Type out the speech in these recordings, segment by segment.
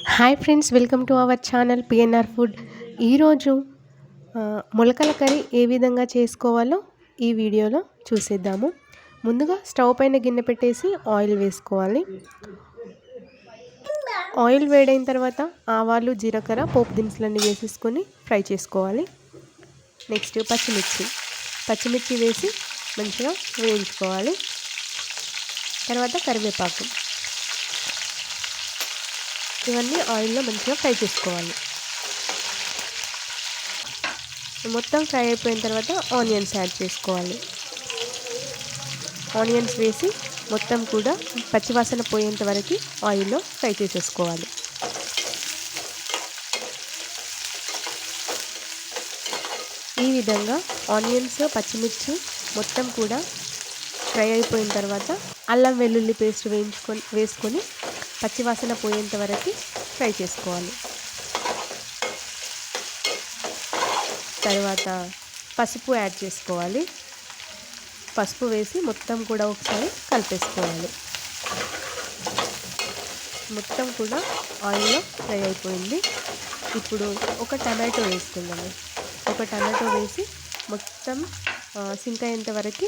Hi friends, welcome to our channel PNR food. ఈరోజు మొలకల curry ఏ విధంగా చేసుకోవాలో ఈ వీడియోలో చూసేద్దాము. ముందుగా స్టవ్ పైన గిన్నె పెట్టేసి ఆయిల్ వేసుకోవాలి. ఆయిల్ వేడైన తర్వాత ఆవాలు, జీలకర్ర, పోపు దినుసులన్నీ వేసేసుకొని ఫ్రై చేసుకోవాలి. నెక్స్ట్ పచ్చిమిర్చి వేసి మంచిగా వేయించుకోవాలి. తర్వాత కరివేపాకు, ఇవన్నీ ఆయిల్లో మంచిగా ఫ్రై చేసుకోవాలి. మొత్తం ఫ్రై అయిపోయిన తర్వాత ఆనియన్స్ యాడ్ చేసుకోవాలి. ఆనియన్స్ వేసి మొత్తం కూడా పచ్చివాసన పోయేంత వరకు ఆయిల్లో ఫ్రై చేసేసుకోవాలి. ఈ విధంగా ఆనియన్స్, పచ్చిమిర్చి మొత్తం కూడా ఫ్రై అయిపోయిన తర్వాత అల్లం వెల్లుల్లి పేస్ట్ వేసుకొని పచ్చివాసన పోయేంత వరకు ఫ్రై చేసుకోవాలి. తర్వాత పసుపు యాడ్ చేసుకోవాలి. పసుపు వేసి మొత్తం కూడా ఒకసారి కలిపేసుకోవాలి. మొత్తం కూడా ఆయిల్లో ఫ్రై అయిపోయింది. ఇప్పుడు ఒక టమాటో వేసుకుందాము. ఒక టమాటో వేసి మొత్తం సింక్ అయ్యేంత వరకు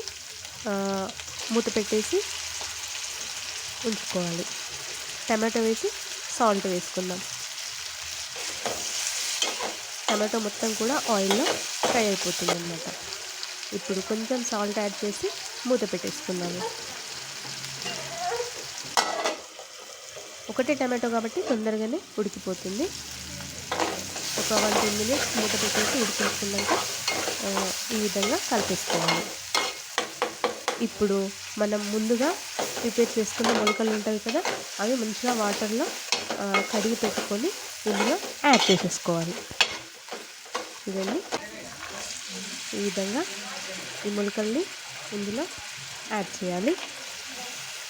మూత పెట్టేసి ఉంచుకోవాలి. టమాటో వేసి సాల్ట్ వేసుకుందాం. టమాటో మొత్తం కూడా ఆయిల్లో ఫ్రై అయిపోతుంది అన్నమాట. ఇప్పుడు కొంచెం సాల్ట్ యాడ్ చేసి మూత పెట్టేసుకుందాము. ఒకటే టమాటో కాబట్టి తొందరగానే ఉడికిపోతుంది. ఒక 1-2 మినిట్స్ మూత పెట్టేసి ఉడికించుకున్నాక ఈ విధంగా కలిపేసుకోవాలి. ఇప్పుడు మనం ముందుగా ప్రిపేర్ చేసుకున్న మొలకలు ఉంటాయి కదా, అవి మంచిగా వాటర్లో కడిగి పెట్టుకొని ఇందులో యాడ్ చేసేసుకోవాలి. ఇవన్నీ ఈ విధంగా ఈ మొలకల్ని ఇందులో యాడ్ చేయాలి.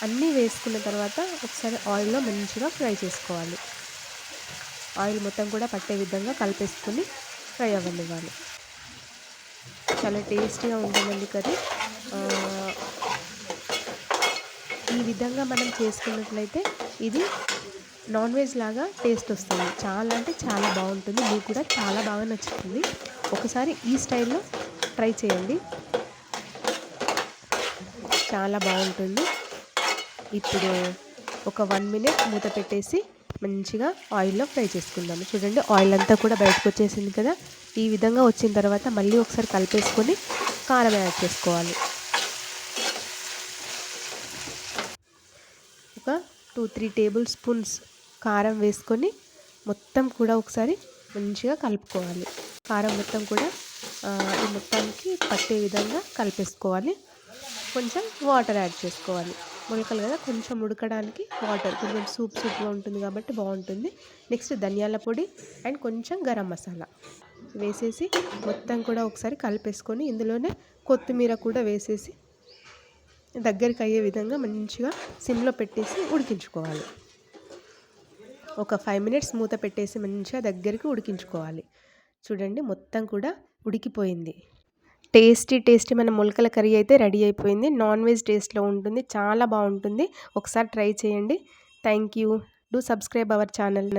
అన్నీ వేసుకున్న తర్వాత ఒకసారి ఆయిల్లో మంచిగా ఫ్రై చేసుకోవాలి. ఆయిల్ మొత్తం కూడా పట్టే విధంగా కలిపేసుకొని ఫ్రై అవ్వనివ్వాలి. చాలా టేస్టీగా ఉంటుందండి కర్రీ. ఈ విధంగా మనం చేసుకున్నట్లయితే ఇది నాన్ వెజ్ లాగా టేస్ట్ వస్తుంది. చాలా అంటే చాలా బాగుంటుంది. మీకు కూడా చాలా బాగా నచ్చుతుంది. ఒకసారి ఈ స్టైల్లో ట్రై చేయండి, చాలా బాగుంటుంది. ఇప్పుడు ఒక 1 మినిట్ మూత పెట్టేసి మంచిగా ఆయిల్లో ఫ్రై చేసుకుందాము. చూడండి, ఆయిల్ అంతా కూడా బయటకు వచ్చేసింది కదా. ఈ విధంగా వచ్చిన తర్వాత మళ్ళీ ఒకసారి కలిపేసుకొని కారం యాడ్ చేసుకోవాలి. ఒక 2-3 టేబుల్ స్పూన్స్ కారం వేసుకొని మొత్తం కూడా ఒకసారి మంచిగా కలుపుకోవాలి. కారం మొత్తం కూడా ఈ మొత్తానికి పట్టే విధంగా కలిపేసుకోవాలి. కొంచెం వాటర్ యాడ్ చేసుకోవాలి. మొలకలు కదా, కొంచెం ఉడకడానికి వాటర్, కొంచెం సూప్గా ఉంటుంది కాబట్టి బాగుంటుంది. నెక్స్ట్ ధనియాల పొడి అండ్ కొంచెం గరం మసాలా వేసేసి మొత్తం కూడా ఒకసారి కలిపేసుకొని ఇందులోనే కొత్తిమీర కూడా వేసేసి దగ్గరికి అయ్యే విధంగా మంచిగా సిమ్లో పెట్టేసి ఉడికించుకోవాలి. ఒక 5 మినిట్స్ మూత పెట్టేసి మంచిగా దగ్గరికి ఉడికించుకోవాలి. చూడండి, మొత్తం కూడా ఉడికిపోయింది. టేస్టీ మన మొలకల కర్రీ అయితే రెడీ అయిపోయింది. నాన్ వెజ్ టేస్ట్లో ఉంటుంది, చాలా బాగుంటుంది. ఒకసారి ట్రై చేయండి. Thank you. Do subscribe our channel.